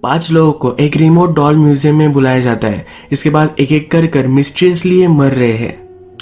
5 लोगों को एक रिमोट डॉल म्यूजियम में बुलाया जाता है। इसके बाद एक एक कर मिस्टीरियसली ये मर रहे हैं।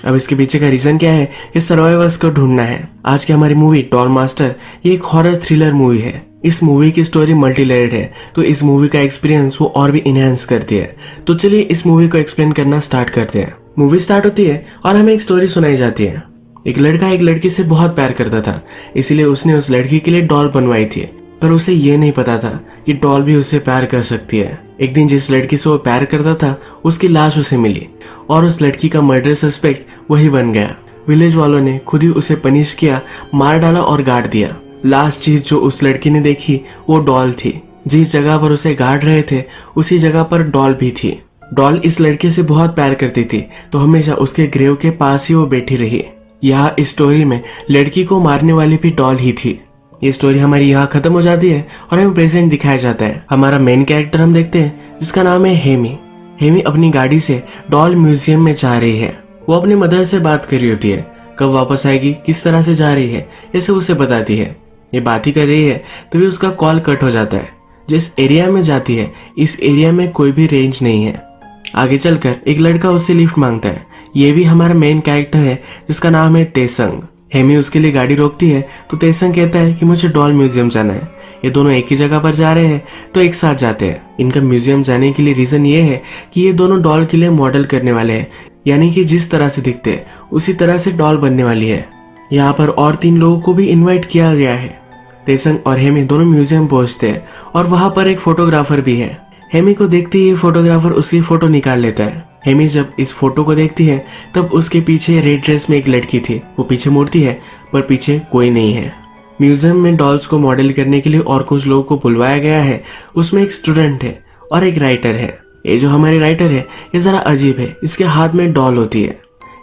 अब इसके पीछे का रीजन क्या है, इस सर्वाइवर्स को ढूंढना है। आज की हमारी मूवी डॉल मास्टर ये एक हॉरर थ्रिलर मूवी है। इस मूवी की स्टोरी मल्टी लेयर्ड है, तो इस मूवी का एक्सपीरियंस वो और भी इनहेंस करती है। तो चलिए इस मूवी को एक्सप्लेन करना स्टार्ट करते हैं। मूवी स्टार्ट होती है और हमें एक स्टोरी सुनाई जाती है। एक लड़का एक लड़की से बहुत प्यार करता था, इसीलिए उसने उस लड़की के लिए डॉल बनवाई थी। पर उसे ये नहीं पता था कि डॉल भी उससे प्यार कर सकती है। एक दिन जिस लड़की से वो प्यार करता था उसकी लाश उसे मिली और उस लड़की का मर्डर सस्पेक्ट वही बन गया। विलेज वालों ने खुद ही उसे पनिश किया, मार डाला और गाड़ दिया। लास्ट चीज जो उस लड़की ने देखी वो डॉल थी। जिस जगह पर उसे गाड़ रहे थे उसी जगह पर डॉल भी थी। डॉल इस लड़के से बहुत प्यार करती थी, तो हमेशा उसके ग्रेव के पास ही वो बैठी रही। यहाँ इस स्टोरी में लड़की को मारने वाली भी डॉल ही थी। ये स्टोरी हमारी यहाँ खत्म हो जाती है और हमें प्रेजेंट दिखाया जाता है। हमारा मेन कैरेक्टर हम देखते हैं जिसका नाम है हेमी। हेमी अपनी गाड़ी से डॉल म्यूजियम में जा रही है। वो अपनी मदर से बात कर रही होती है, कब वापस आएगी, किस तरह से जा रही है, ये सब उसे बताती है। ये बात ही कर रही है तभी उसका कॉल कट हो जाता है। जिस एरिया में जाती है इस एरिया में कोई भी रेंज नहीं है। आगे चलकर एक लड़का उससे लिफ्ट मांगता है। ये भी हमारा मेन कैरेक्टर है जिसका नाम है तेसंग। हेमी उसके लिए गाड़ी रोकती है तो तेसंग कहता है कि मुझे डॉल म्यूजियम जाना है। ये दोनों एक ही जगह पर जा रहे हैं तो एक साथ जाते हैं। इनका म्यूजियम जाने के लिए रीजन ये है कि ये दोनों डॉल के लिए मॉडल करने वाले हैं, यानी कि जिस तरह से दिखते हैं उसी तरह से डॉल बनने वाली है। यहाँ पर और 3 लोगों को भी इन्वाइट किया गया है। तेसंग और हेमी दोनों म्यूजियम पहुंचते हैं और वहां पर एक फोटोग्राफर भी है। हेमी को देखते ही फोटोग्राफर उसकी फोटो निकाल लेता है। हेमी जब इस फोटो को देखती है तब उसके पीछे रेड ड्रेस में एक लड़की थी। वो पीछे मुड़ती है पर पीछे कोई नहीं है। म्यूजियम में डॉल्स को मॉडल करने के लिए और कुछ लोगों को बुलवाया गया है। उसमें एक स्टूडेंट है और एक राइटर है। ये जो हमारे राइटर है ये जरा अजीब है। इसके हाथ में डॉल होती है।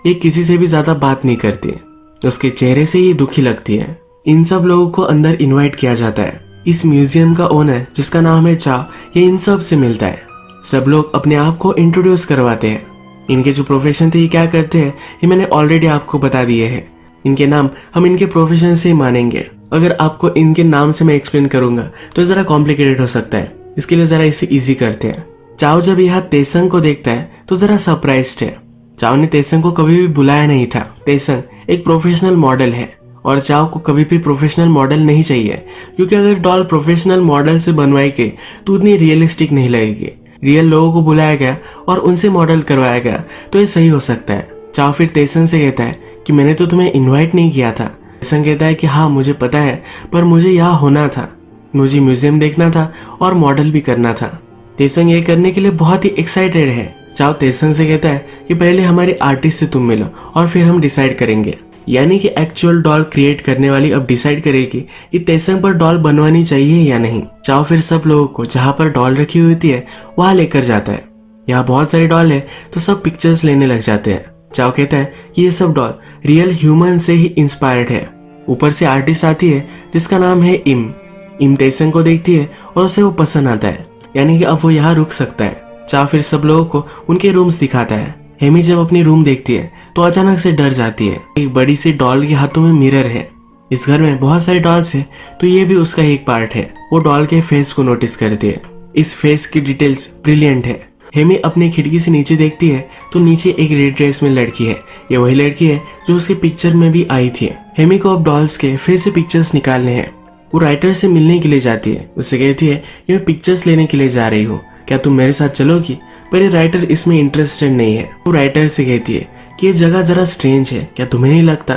ये किसी से भी ज्यादा बात नहीं करती। उसके चेहरे से ये दुखी लगती है। इन सब लोगों को अंदर इनवाइट किया जाता है। इस म्यूजियम का ओनर जिसका नाम है चाव, ये इन सब से मिलता है। सब लोग अपने आप को इंट्रोड्यूस करवाते हैं। इनके जो प्रोफेशन थे ये क्या करते हैं ये मैंने ऑलरेडी आपको बता दिए हैं। इनके नाम हम इनके प्रोफेशन से ही मानेंगे। अगर आपको इनके नाम से मैं एक्सप्लेन करूंगा तो जरा कॉम्प्लिकेटेड हो सकता है, इसके लिए जरा इसे इजी करते हैं। चाव जब यहाँ तेसंग को देखता है तो जरा सरप्राइज्ड है। चाव ने तेसंग को कभी भी बुलाया नहीं था। तेसंग एक प्रोफेशनल मॉडल है और चाव को कभी भी प्रोफेशनल मॉडल नहीं चाहिए, क्योंकि अगर डॉल प्रोफेशनल मॉडल से बनवाई गई तो उतनी रियलिस्टिक नहीं लगेगी। रियल लोगों को बुलाया गया और उनसे मॉडल करवाया गया तो ये सही हो सकता है। चाव फिर तेसंग से कहता है कि मैंने तो तुम्हें इन्वाइट नहीं किया था। तेसंग कहता है कि हाँ मुझे पता है, पर मुझे यहाँ होना था, मुझे म्यूजियम देखना था और मॉडल भी करना था। तेसंग ये करने के लिए बहुत ही एक्साइटेड है। चाव तेसंग से कहता है कि पहले हमारे आर्टिस्ट से तुम मिलो और फिर हम डिसाइड करेंगे। यानी कि एक्चुअल डॉल क्रिएट करने वाली अब डिसाइड करेगी कि तेसंग पर डॉल बनवानी चाहिए या नहीं। चाव फिर सब लोगों को जहाँ पर डॉल रखी हुई होती है वहां लेकर जाता है। यहाँ बहुत सारी डॉल है तो सब पिक्चर्स लेने लग जाते हैं। चाव कहता है कि ये सब डॉल रियल ह्यूमन से ही इंस्पायर्ड है। ऊपर से आर्टिस्ट आती है जिसका नाम है इम तेसंग को देखती है और उसे वो पसंद आता है, यानी कि अब वो यहाँ रुक सकता है। चाव फिर सब लोगों को उनके रूम्स दिखाता है। हेमी जब अपनी रूम देखती है तो अचानक से डर जाती है। एक बड़ी सी डॉल के हाथों में मिरर है। इस घर में बहुत सारी डॉल्स है तो ये भी उसका एक पार्ट है। वो डॉल के फेस को नोटिस करती है। इस फेस की डिटेल्स ब्रिलियंट है। हेमी अपनी खिड़की से नीचे देखती है तो नीचे एक रेड ड्रेस में लड़की है। ये वही लड़की है जो उसके पिक्चर में भी आई थी। हेमी को अब डॉल्स के फिर से पिक्चर्स निकालने हैं। वो राइटर से मिलने के लिए जाती है। उससे कहती है कि मैं पिक्चर्स लेने के लिए जा रही हूँ, क्या तुम मेरे साथ चलोगी? पर ये राइटर इसमें इंटरेस्टेड नहीं है। वो राइटर से कहती है कि ये जगह जरा स्ट्रेंज है, क्या तुम्हें नहीं लगता?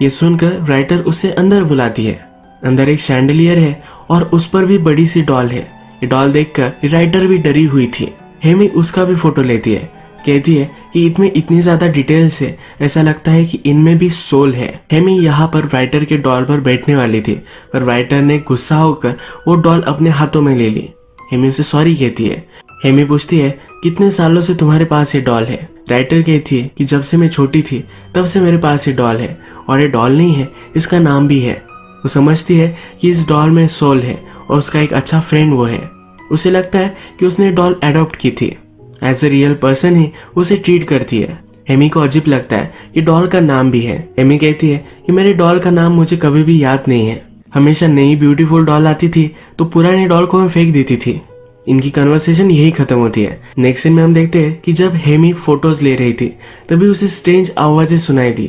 ये सुनकर राइटर उसे अंदर बुलाती है। अंदर एक शैंडलियर है और उस पर भी बड़ी सी डॉल है। ये डॉल देखकर राइटर भी डरी हुई थी। हेमी उसका भी फोटो लेती है। कहती है कि इनमें इतनी ज्यादा डिटेल्स है, ऐसा लगता है कि इनमें भी सोल है। हेमी यहाँ पर राइटर के डॉल पर बैठने वाली थी, पर राइटर ने गुस्सा होकर वो डॉल अपने हाथों में ले ली। हेमी उसे सॉरी कहती है। हेमी पूछती है कितने सालों से तुम्हारे पास ये डॉल है? राइटर कहती है कि जब से मैं छोटी थी तब से मेरे पास ये डॉल है, और ये डॉल नहीं है, इसका नाम भी है। वो समझती है कि इस डॉल में सोल है और उसका एक अच्छा फ्रेंड वो है। उसे लगता है कि उसने डॉल अडॉप्ट की थी। एज ए रियल पर्सन ही उसे ट्रीट करती है। हेमी को अजीब लगता है कि डॉल का नाम भी है। हेमी कहती है कि मेरे डॉल का नाम मुझे कभी भी याद नहीं है। हमेशा नई ब्यूटीफुल डॉल आती थी तो पुरानी डॉल को मैं फेंक देती थी। इनकी कन्वर्सेशन यही खत्म होती है। नेक्स्ट सीन में हम देखते हैं कि जब हेमी फोटोज ले रही थी तभी उसे स्ट्रेंज आवाजें सुनाई दी।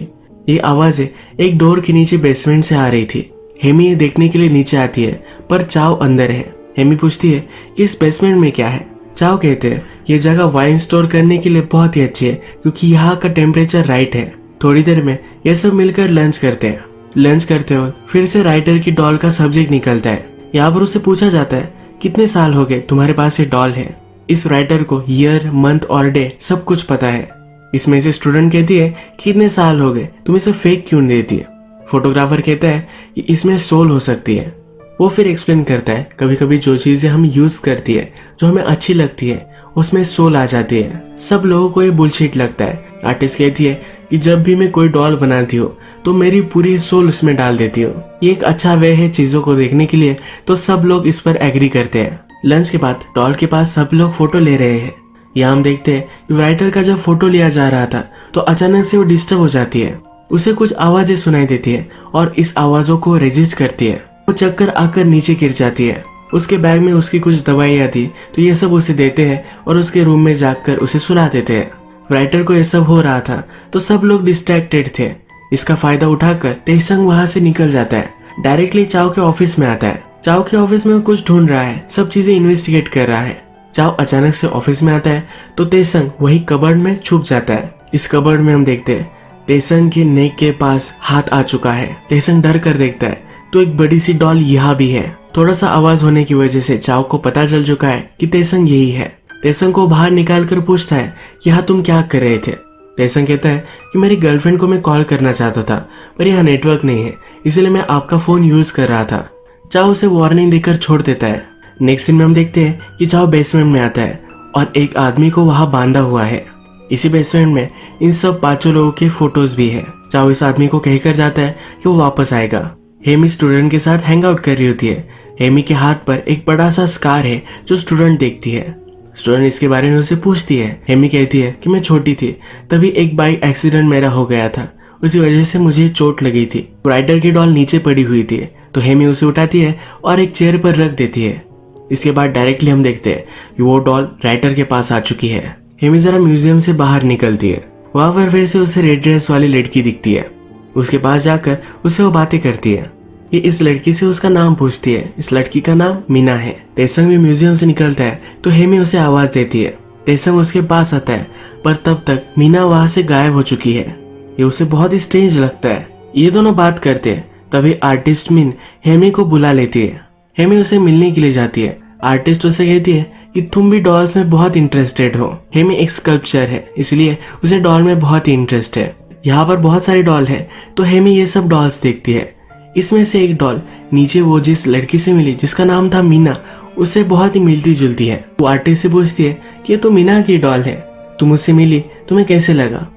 ये आवाजें एक डोर के नीचे बेसमेंट से आ रही थी। हेमी ये देखने के लिए नीचे आती है पर चाओ अंदर है। हेमी पूछती है कि इस बेसमेंट में क्या है। चाओ कहते हैं ये जगह वाइन स्टोर करने के लिए बहुत ही अच्छी है क्योंकि यहाँ का टेम्परेचर राइट है। थोड़ी देर में ये सब मिलकर लंच करते हैं। लंच करते वक्त फिर से राइटर की डॉल का सब्जेक्ट निकलता है। यहाँ पर उससे पूछा जाता है कितने साल हो गए तुम्हारे पास ये डॉल है। इस राइटर को ईयर, मंथ और डे सब कुछ पता है। इसमें से स्टूडेंट कहती है कितने साल हो गए, तुम इसे फेक क्यों देती है। फोटोग्राफर कहता है कि इसमें सोल हो सकती है। वो फिर एक्सप्लेन करता है कभी कभी जो चीजें हम यूज करती है जो हमें अच्छी लगती है उसमें सोल आ जाती है। सब लोगों को ये बुलशिट लगता है। आर्टिस्ट कहती है कि जब भी मैं कोई डॉल बनाती हूँ तो मेरी पूरी सोल उसमें डाल देती हूँ। ये एक अच्छा वे है चीजों को देखने के लिए, तो सब लोग इस पर एग्री करते हैं। लंच के बाद डॉल के पास सब लोग फोटो ले रहे हैं। यहाँ हम देखते हैं कि राइटर का जब फोटो लिया जा रहा था तो अचानक से वो डिस्टर्ब हो जाती है। उसे कुछ आवाजें सुनाई देती है और इस आवाजों को रजिस्ट करती है। वो चक्कर आकर नीचे गिर जाती है। उसके बैग में उसकी कुछ दवाइयाँ थी तो ये सब उसे देते हैं और उसके रूम में जाकर उसे सुला देते हैं। राइटर को ये सब हो रहा था तो सब लोग डिस्ट्रैक्टेड थे। इसका फायदा उठाकर तेसंग वहां से निकल जाता है। डायरेक्टली चाओ के ऑफिस में आता है। चाओ के ऑफिस में कुछ ढूंढ रहा है, सब चीजें इन्वेस्टिगेट कर रहा है। चाओ अचानक से ऑफिस में आता है तो तेसंग वही कबर्ड में छुप जाता है। इस कबर्ड में हम देखते हैं तेसंग के नेक के पास हाथ आ चुका है। तेसंग डर कर देखता है तो एक बड़ी सी डॉल यहाँ भी है। थोड़ा सा आवाज होने की वजह से चाओ को पता चल चुका है कि तेसंग यही है। तेसंग को बाहर निकाल कर पूछता है कि यहाँ तुम क्या कर रहे थे। तेसंग कहता है कि मेरी गर्लफ्रेंड को मैं कॉल करना चाहता था पर यहाँ नेटवर्क नहीं है इसलिए मैं आपका फोन यूज कर रहा था। चाओ उसे वार्निंग देकर छोड़ देता है। नेक्स्ट सीन में हम देखते हैं कि चाओ बेसमेंट में आता है और एक आदमी को वहां बांधा हुआ है। इसी बेसमेंट में इन सब 5 लोगों के फोटोज भी है। चाओ इस आदमी को कहकर जाता है कि वो वापस आएगा। हेमी स्टूडेंट के साथ हैंग आउट कर रही होती है। हेमी के हाथ पर एक बड़ा सा स्कार है जो स्टूडेंट देखती है। स्टूडेंट इसके बारे में उसे पूछती है। हेमी कहती है कि मैं छोटी थी तभी एक बाइक एक्सीडेंट मेरा हो गया था, उसी वजह से मुझे चोट लगी थी। राइटर की डॉल नीचे पड़ी हुई थी तो हेमी उसे उठाती है और एक चेयर पर रख देती है। इसके बाद डायरेक्टली हम देखते हैं कि वो डॉल राइटर के पास आ चुकी है। हेमी जरा म्यूजियम से बाहर निकलती है। वहां पर फिर से उसे रेड ड्रेस वाली लड़की दिखती है। उसके पास जाकर उससे वो बातें करती है। ये इस लड़की से उसका नाम पूछती है। इस लड़की का नाम मीना है। तेसंग भी म्यूजियम से निकलता है तो हेमी उसे आवाज देती है। तेसंग उसके पास आता है पर तब तक मीना वहां से गायब हो चुकी है। ये उसे बहुत ही स्ट्रेंज लगता है। ये दोनों बात करते हैं तभी आर्टिस्ट मिन हेमी को बुला लेती है। हेमी उसे मिलने के लिए जाती है। आर्टिस्ट उसे कहती है कि तुम भी डॉल्स में बहुत इंटरेस्टेड हो। हेमी एक स्कल्पचर है इसलिए उसे डॉल में बहुत ही इंटरेस्ट है। यहाँ पर बहुत सारी डॉल है तो हेमी ये सब डॉल्स देखती है। इसमें से एक डॉल नीचे वो जिस लड़की से मिली जिसका नाम था मीना उससे बहुत ही मिलती जुलती है। वो आर्टिस्ट से पूछती है कि ये तो मीना की डॉल है, तुम उससे मिली, तुम्हें कैसे लगा।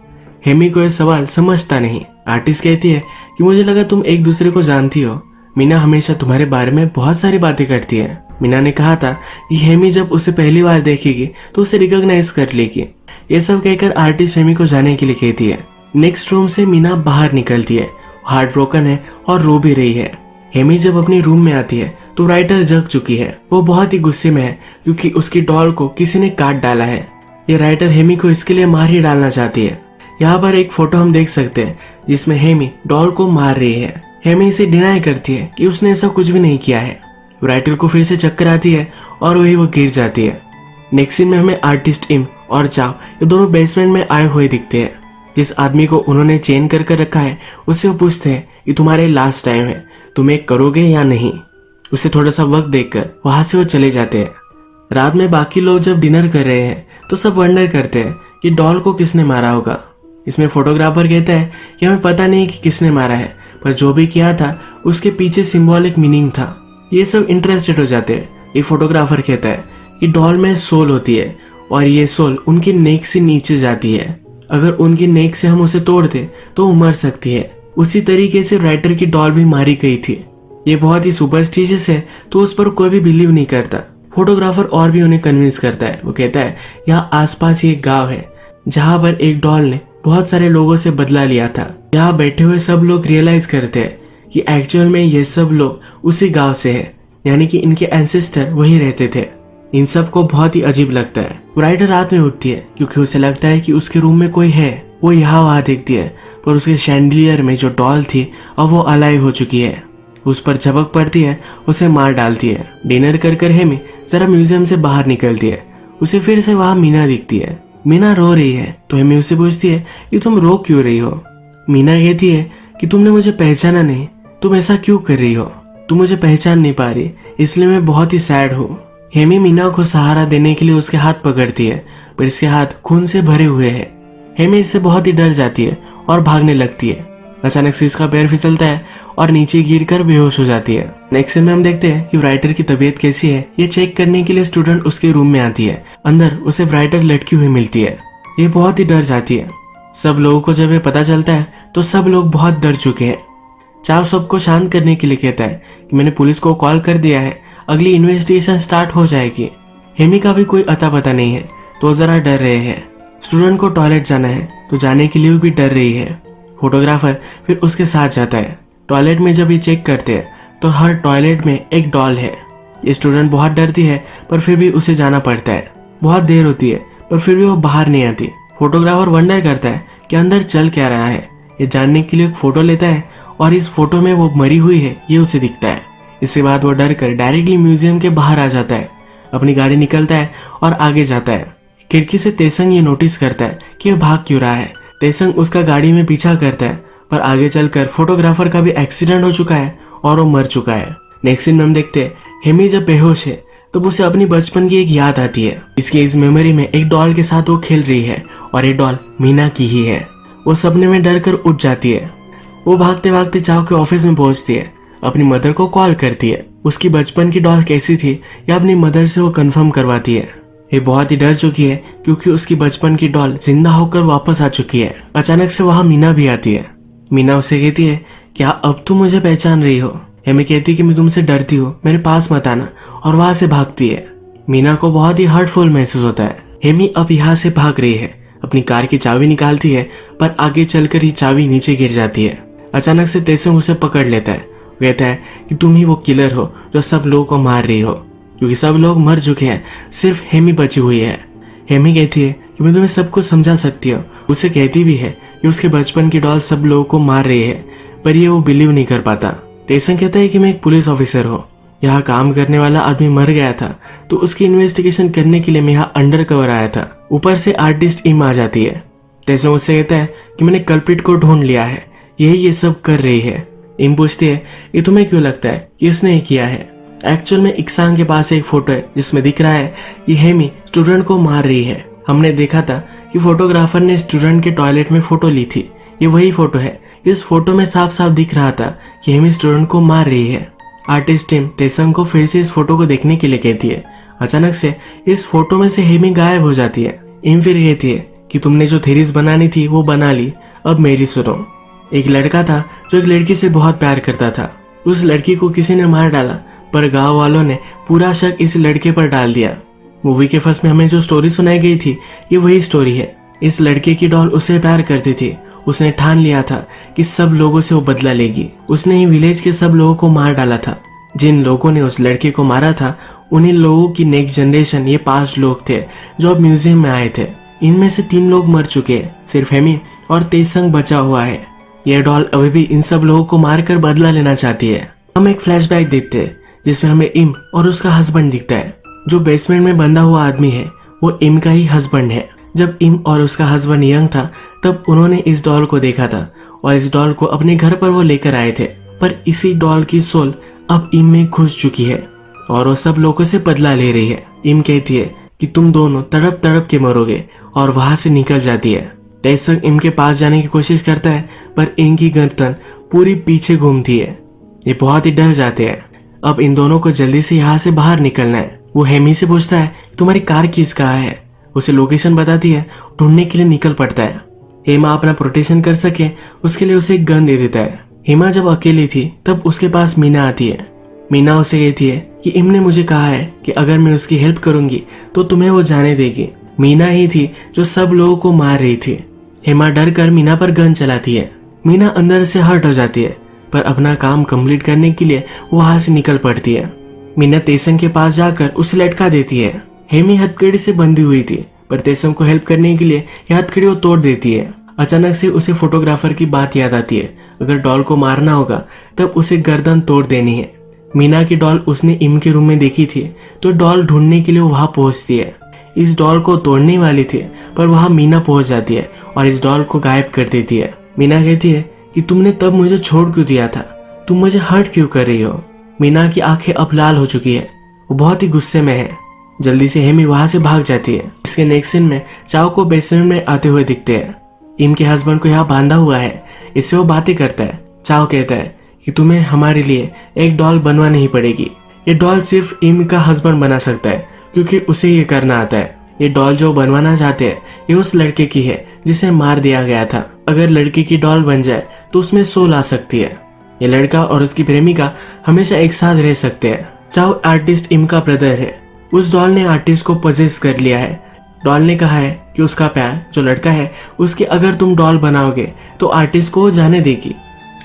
हेमी को यह सवाल समझता नहीं। आर्टिस्ट कहती है कि मुझे लगा तुम एक दूसरे को जानती हो। मीना हमेशा तुम्हारे बारे में बहुत सारी बातें करती है। मीना ने कहा था कि हेमी जब उसे पहली बार देखेगी तो उसे रिकॉग्नाइज कर लेगी। ये सब कहकर आर्टिस्ट हेमी को जाने के लिए कहती है। नेक्स्ट रूम से मीना बाहर निकलती है। हार्ट ब्रोकन है और रो भी रही है। हेमी जब अपनी रूम में आती है तो राइटर जग चुकी है। वो बहुत ही गुस्से में है क्योंकि उसकी डॉल को किसी ने काट डाला है। ये राइटर हेमी को इसके लिए मार ही डालना चाहती है। यहाँ पर एक फोटो हम देख सकते हैं जिसमें हेमी डॉल को मार रही है। हेमी इसे डिनाई करती है कि उसने ऐसा कुछ भी नहीं किया है। राइटर को फिर से चक्कर आती है और वही वो गिर जाती है। नेक्स्ट सीन में हमें आर्टिस्ट इम और चाओ ये दोनों बेसमेंट में आए हुए दिखते हैं। जिस आदमी को उन्होंने चेन कर रखा है उससे वो पूछते हैं कि तुम्हारे लास्ट टाइम है, तुम एक करोगे या नहीं। उसे थोड़ा सा वक्त देकर वहां से वो चले जाते हैं। रात में बाकी लोग जब डिनर कर रहे हैं तो सब वंडर करते हैं कि डॉल को किसने मारा होगा। इसमें फोटोग्राफर कहता है कि हमें पता नहीं कि किसने मारा है पर जो भी किया था उसके पीछे सिंबॉलिक मीनिंग था। ये सब इंटरेस्टेड हो जाते हैं। ये फोटोग्राफर कहता है कि डॉल में सोल होती है और ये सोल उनकी नेक से नीचे जाती है। अगर उनकी नेक से हम उसे तोड़ दे तो वो मर सकती है। उसी तरीके से राइटर की डॉल भी मारी गई थी। ये बहुत ही सुपरस्टिशियस है तो उस पर कोई भी बिलीव नहीं करता। फोटोग्राफर और भी उन्हें कन्विंस करता है। वो कहता है यहाँ आसपास ये गांव है जहाँ पर एक डॉल ने बहुत सारे लोगों से बदला लिया था। यहाँ बैठे हुए सब लोग रियलाइज करते हैं कि एक्चुअल में ये सब लोग उसी गांव से है, यानी कि इनके एंसेस्टर वही रहते थे। इन सब को बहुत ही अजीब लगता है। राइटर रात में उठती है क्योंकि उसे लगता है कि उसके रूम में कोई है। वो यहाँ वहाँ देखती है पर उसके शैंडलियर में जो डॉल थी अब वो अलाइव हो चुकी है। उस पर झपक पड़ती है, उसे मार डालती है। डिनर कर हेमी जरा म्यूजियम से बाहर निकलती है। उसे फिर से वहां मीना दिखती है। मीना रो रही है तो हेमी उससे पूछती है कि तुम रो क्यों रही हो। मीना कहती है कि तुमने मुझे पहचाना नहीं, तुम ऐसा क्यों कर रही हो, तुम मुझे पहचान नहीं पा रही, इसलिए मैं बहुत ही सैड हूँ। हेमी मीना को सहारा देने के लिए उसके हाथ पकड़ती है पर इसके हाथ खून से भरे हुए हैं। हेमी इससे बहुत ही डर जाती है और भागने लगती है। अचानक से इसका पैर फिसलता है और नीचे गिरकर बेहोश हो जाती है। नेक्स्ट सीन में हम देखते हैं कि राइटर की तबीयत कैसी है ये चेक करने के लिए स्टूडेंट उसके रूम में आती है। अंदर उसे राइटर लटकी हुई मिलती है। ये बहुत ही डर जाती है। सब लोगों को जब ये पता चलता है तो सब लोग बहुत डर चुके हैं। चाव सबको शांत करने के लिए कहता है कि मैंने पुलिस को कॉल कर दिया है, अगली इन्वेस्टिगेशन स्टार्ट हो जाएगी। हेमी का भी कोई अता पता नहीं है तो जरा डर रहे हैं। स्टूडेंट को टॉयलेट जाना है तो जाने के लिए भी डर रही है। फोटोग्राफर फिर उसके साथ जाता है। टॉयलेट में जब ये चेक करते हैं तो हर टॉयलेट में एक डॉल है। ये स्टूडेंट बहुत डरती है पर फिर भी उसे जाना पड़ता है। बहुत देर होती है पर फिर भी वो बाहर नहीं आती। फोटोग्राफर वंडर करता है कि अंदर चल क्या रहा है। ये जानने के लिए एक फोटो लेता है और इस फोटो में वो मरी हुई है ये उसे दिखता है। इसके बाद वो डर कर डायरेक्टली म्यूजियम के बाहर आ जाता है। अपनी गाड़ी निकलता है और आगे जाता है। खिड़की से तेसंग ये नोटिस करता है कि ये भाग क्यों रहा है। तेसंग उसका गाड़ी में पीछा करता है पर आगे चलकर फोटोग्राफर का भी एक्सीडेंट हो चुका है और वो मर चुका है। नेक्स्ट सीन में हम देखते हैं हेमी जब बेहोश है तो उसे अपनी बचपन की एक याद आती है। इसकी इस मेमोरी में एक डॉल के साथ वो खेल रही है और ये डॉल मीना की ही है। वो सपने में डर कर उठ जाती है। वो भागते भागते चाव के ऑफिस में पहुंचती है। अपनी मदर को कॉल करती है। उसकी बचपन की डॉल कैसी थी या अपनी मदर से वो कंफर्म करवाती है। ये बहुत ही डर चुकी है क्योंकि उसकी बचपन की डॉल जिंदा होकर वापस आ चुकी है। अचानक से वहां मीना भी आती है। मीना उसे कहती है क्या अब तुम मुझे पहचान रही हो। हेमी कहती है कि मैं तुमसे डरती हूँ, मेरे पास मत आना, और वहां से भागती है। मीना को बहुत ही हर्टफुल महसूस होता है। हेमी अब यहाँ से भाग रही है। अपनी कार की चाबी निकालती है पर आगे चलकर ही चाबी नीचे गिर जाती है। अचानक से तेसंग उसे पकड़ लेता है। कहता है कि तुम ही वो किलर हो जो सब लोगों को मार रही हो, क्योंकि सब लोग मर चुके हैं, सिर्फ हेमी बची हुई है। हेमी कहती है कि मैं तुम्हें सब कुछ समझा सकती हूँ। उसे कहती भी है कि उसके बचपन की डॉल सब लोगों को मार रही है पर ये वो बिलीव नहीं कर पाता। तेसंग कहता है कि मैं एक पुलिस ऑफिसर हूँ, यहाँ काम करने वाला आदमी मर गया था तो उसकी इन्वेस्टिगेशन करने के लिए मैं यहाँ अंडर कवर आया था। ऊपर से आर्टिस्ट इम आ जाती है। तेसंग उससे कहता है कि मैंने कल्प्रिट को ढूंढ लिया है, यही ये सब कर रही है। इम पूछती है कि तुम्हें क्यों लगता है कि इसने ये किया है। एक्चुअल में इक्सांग के पास एक फोटो है जिसमें दिख रहा है कि हेमी स्टूडेंट को मार रही है। हमने देखा था कि फोटोग्राफर ने स्टूडेंट के टॉयलेट में फोटो ली थी, ये वही फोटो है। इस फोटो में साफ साफ दिख रहा था कि हेमी स्टूडेंट को मार रही है। आर्टिस्ट टीम तेसंग को फिर से इस फोटो को देखने के लिए कहती है। अचानक से इस फोटो में से हेमी गायब हो जाती है। इम फिर कहती है कि तुमने जो थेरीज बनानी थी वो बना ली, अब मेरी सुनो। एक लड़का था जो एक लड़की से बहुत प्यार करता था। उस लड़की को किसी ने मार डाला पर गांव वालों ने पूरा शक इस लड़के पर डाल दिया। मूवी के फर्स्ट में हमें जो स्टोरी सुनाई गई थी ये वही स्टोरी है। इस लड़के की डॉल उसे प्यार करती थी। उसने ठान लिया था कि सब लोगों से वो बदला लेगी। उसने ही विलेज के सब लोगों को मार डाला था। जिन लोगों ने उस लड़के को मारा था उन्हीं लोगों की नेक्स्ट जनरेशन ये 5 लोग थे जो अब म्यूजियम में आए थे। इनमें से 3 लोग मर चुके हैं, सिर्फ हेमी और तेसंग बचा हुआ है। यह डॉल अभी भी इन सब लोगों को मारकर बदला लेना चाहती है। हम एक फ्लैशबैक देखते हैं जिसमें हमें इम और उसका हस्बैंड दिखता है। जो बेसमेंट में बंधा हुआ आदमी है वो इम का ही हस्बैंड है। जब इम और उसका हस्बैंड यंग था तब उन्होंने इस डॉल को देखा था और इस डॉल को अपने घर पर वो लेकर आए थे। पर इसी डॉल की सोल अब इम में घुस चुकी है और वो सब लोगों से बदला ले रही है। इम कहती है कि तुम दोनों तड़प तड़प के मरोगे और वहां से निकल जाती है। तेसंग इम के पास जाने की कोशिश करता है पर इनकी गर्दन पूरी पीछे घूमती है। ये बहुत ही डर जाते हैं। अब इन दोनों को जल्दी से यहाँ से बाहर निकलना है। वो हेमी से पूछता है तुम्हारी कार किस कहाँ है। उसे लोकेशन बताती है, ढूंढने के लिए निकल पड़ता है। हेमा अपना प्रोटेक्शन कर सके उसके लिए उसे एक गन दे देता है। हेमा जब अकेली थी तब उसके पास मीना आती है। मीना उसे कहती है कि इम ने मुझे कहा है कि अगर मैं उसकी हेल्प करूंगी तो तुम्हें वो जाने देगी। मीना ही थी जो सब लोगों को मार रही थी। हेमा डर कर मीना पर गन चलाती है। मीना अंदर से हर्ट हो जाती है पर अपना काम कंप्लीट करने के लिए वो वहां से निकल पड़ती है। मीना तेसंग के पास जाकर उसे लटका देती है। हेमी हथकड़ी से बंधी हुई थी, पर तेसंग को हेल्प करने के लिए यह हथकड़ी वो तोड़ देती है। अचानक से उसे फोटोग्राफर की बात याद आती है। अगर डॉल को मारना होगा तब उसे गर्दन तोड़ देनी है। मीना की डॉल उसने इम के रूम में देखी थी, तो डॉल ढूंढने के लिए वहां पहुंचती है। इस डॉल को तोड़ने वाली थी, पर वहां मीना पहुंच जाती है और इस डॉल को गायब कर देती है। मीना कहती है कि तुमने तब मुझे छोड़ क्यों दिया था, तुम मुझे हर्ट क्यों कर रही हो। मीना की आंखें अब लाल हो चुकी है, वो बहुत ही गुस्से में है। जल्दी से हेमी वहां से भाग जाती है। इसके नेक्स्ट सीन में चाओ को बेसमेंट में आते हुए दिखते हैं। इम के हस्बैंड को यहाँ बांधा हुआ है, इससे वो बातें करता है। चाओ कहता है कि तुम्हें हमारे लिए एक डॉल बनवानी ही पड़ेगी। ये डॉल सिर्फ इम का हस्बैंड बना सकता है, क्योंकि उसे ये करना आता है। ये डॉल जो बनवाना चाहते हैं ये उस लड़के की है जिसे मार दिया गया था। अगर लड़के की डॉल बन जाए तो उसमें सोल आ सकती है। ये लड़का और उसकी प्रेमिका हमेशा एक साथ रह सकते हैं। चाओ आर्टिस्ट इम का ब्रदर है। उस डॉल ने आर्टिस्ट को पजेस कर लिया है। डॉल ने कहा है कि उसका प्यार जो लड़का है उसकी अगर तुम डॉल बनाओगे तो आर्टिस्ट को जाने देगी,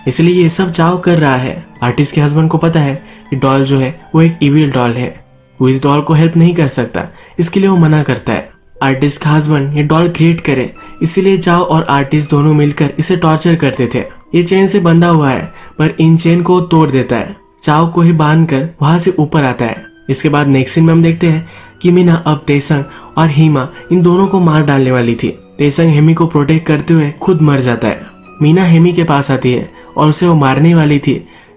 इसलिए ये सब चाओ कर रहा है। आर्टिस्ट के हस्बैंड को पता है कि डॉल जो है वो एक इविल डॉल है, वो इस डॉल को हेल्प नहीं कर सकता, इसके लिए वो मना करता है। आर्टिस्ट का हस्बैंड ये डॉल क्रिएट करे, इसीलिए चाओ और आर्टिस्ट दोनों मिलकर इसे टॉर्चर करते थे। ये चेन से बंधा हुआ है, पर इन चेन को तोड़ देता है। चाओ को ही बांध कर वहां से ऊपर आता है। इसके बाद नेक्स्ट सीन में हम देखते हैं कि मीना अब तेसंग और हीमा इन दोनों को मार डालने वाली थी। तेसंग हेमी को प्रोटेक्ट करते हुए खुद मर जाता है। मीना हेमी के पास आती है और उसे वो मारने वाली थी,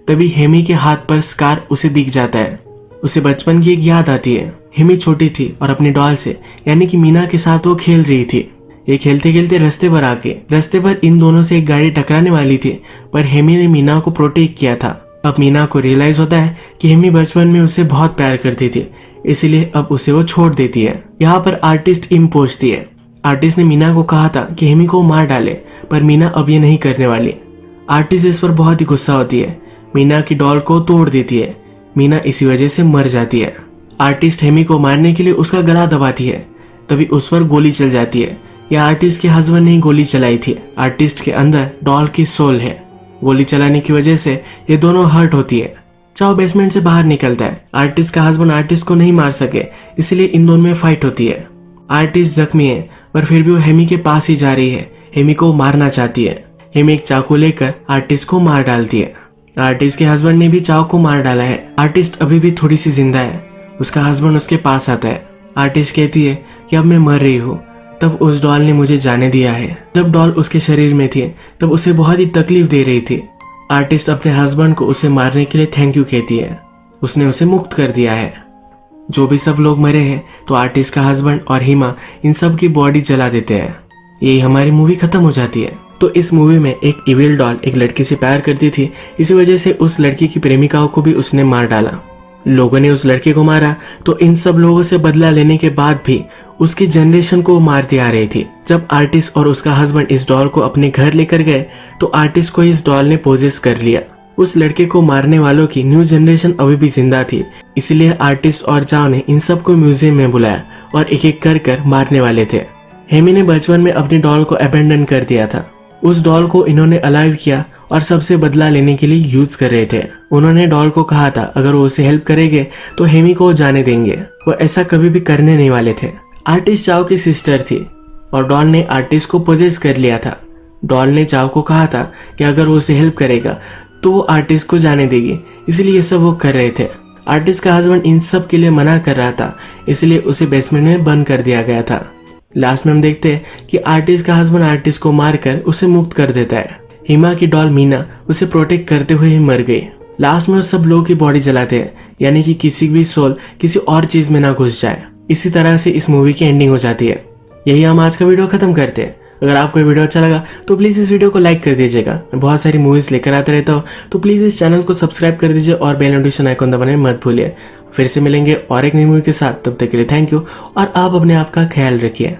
तभी हेमी के हाथ पर स्कार उसे दिख जाता है। उसे बचपन की एक याद आती है। हेमी छोटी थी और अपनी डॉल से यानी कि मीना के साथ वो खेल रही थी। ये खेलते खेलते रास्ते पर इन दोनों से एक गाड़ी टकराने वाली थी, पर हेमी ने मीना को प्रोटेक्ट किया था। अब मीना को रियलाइज होता है कि हेमी बचपन में उसे बहुत प्यार करती थी, इसलिए अब उसे वो छोड़ देती है। यहाँ पर आर्टिस्ट इम पहुंचती है। आर्टिस्ट ने मीना को कहा था कि हेमी को मार डाले, पर मीना अब ये नहीं करने वाली। आर्टिस्ट इस पर बहुत ही गुस्सा होती है, मीना की डॉल को तोड़ देती है। मीना इसी वजह से मर जाती है। आर्टिस्ट हेमी को मारने के लिए उसका गला दबाती है, तभी उस पर गोली चल जाती है। यह आर्टिस्ट के हस्बैंड ने गोली चलाई थी। आर्टिस्ट के अंदर डॉल की सोल है। गोली चलाने की वजह से ये दोनों हर्ट होती है। चाओ बेसमेंट से बाहर निकलता है। आर्टिस्ट का हस्बैंड आर्टिस्ट को नहीं मार सके, इसलिए इन दोनों में फाइट होती है। आर्टिस्ट जख्मी है, पर फिर भी वो हेमी के पास ही जा रही है। हेमी को मारना चाहती है। हेमी एक चाकू लेकर आर्टिस्ट को मार डालती है। आर्टिस्ट के हस्बैंड ने भी चाओ को मार डाला है। आर्टिस्ट अभी भी थोड़ी सी जिंदा है। उसका हस्बैंड उसके पास आता है। आर्टिस्ट कहती है कि अब मैं मर रही हूँ, तब उस डॉल ने मुझे जाने दिया है। जब डॉल उसके शरीर में थी तब उसे बहुत ही तकलीफ दे रही थी। आर्टिस्ट अपने हस्बैंड को उसे मारने के लिए थैंक यू कहती है। उसने उसे मुक्त कर दिया है। जो भी सब लोग मरे हैं तो आर्टिस्ट का हस्बैंड और हीमा इन सब की बॉडी जला देते हैं। यही हमारी मूवी खत्म हो जाती है। तो इस मूवी में एक इविल डॉल एक लड़की से प्यार करती थी, इसी वजह से उस लड़की की प्रेमिकाओं को भी उसने मार डाला। लोगों ने उस लड़के को मारा तो इन सब लोगों से बदला लेने के बाद भी उसकी जनरेशन को मारती आ रही थी। जब आर्टिस्ट और उसका हस्बैंड इस डॉल को अपने घर लेकर गए तो आर्टिस्ट को इस डॉल ने पोजेस कर लिया। उस लड़के को मारने वालों की न्यू जनरेशन अभी भी जिंदा थी, इसलिए आर्टिस्ट और चाओ ने इन सबको म्यूजियम में बुलाया और एक एक कर मारने वाले थे। हेमी ने बचपन में अपनी डॉल को अबेंडन कर दिया था। उस डॉल को इन्होंने अलाइव किया और सबसे बदला लेने के लिए यूज कर रहे थे। उन्होंने डॉल को कहा था अगर वो उसे हेल्प करेंगे तो हेमी को जाने देंगे। वो ऐसा कभी भी करने नहीं वाले थे। आर्टिस्ट चाओ की सिस्टर थी और डॉल ने आर्टिस्ट को पोजेस कर लिया था। डॉल ने चाओ को कहा था कि अगर वो उसे हेल्प करेगा तो वो आर्टिस्ट को जाने देगी, इसलिए ये सब वो कर रहे थे। आर्टिस्ट का हस्बैंड इन सब के लिए मना कर रहा था, इसलिए उसे बेसमेंट में बंद कर दिया गया था। लास्ट में हम देखते हैं कि आर्टिस्ट का हस्बैंड आर्टिस्ट को मारकर उसे मुक्त कर देता है। हिमा की डॉल मीना उसे प्रोटेक्ट करते हुए ही मर गई। लास्ट में उस सब लोगों की बॉडी जलाते हैं, यानी कि किसी भी सोल किसी और चीज में ना घुस जाए। इसी तरह से इस मूवी की एंडिंग हो जाती है। यही हम आज का वीडियो खत्म करते हैं। अगर आपको ये वीडियो अच्छा लगा तो प्लीज इस वीडियो को लाइक कर दीजिएगा। मैं बहुत सारी मूवीज लेकर आता रहता हूँ, तो प्लीज इस चैनल को सब्सक्राइब कर दीजिए और बेल नोटिफिकेशन आइकन दबाने मत भूलिए। फिर से मिलेंगे और एक नई मूवी के साथ, तब तक के लिए थैंक यू और आप अपने आप का ख्याल रखिए।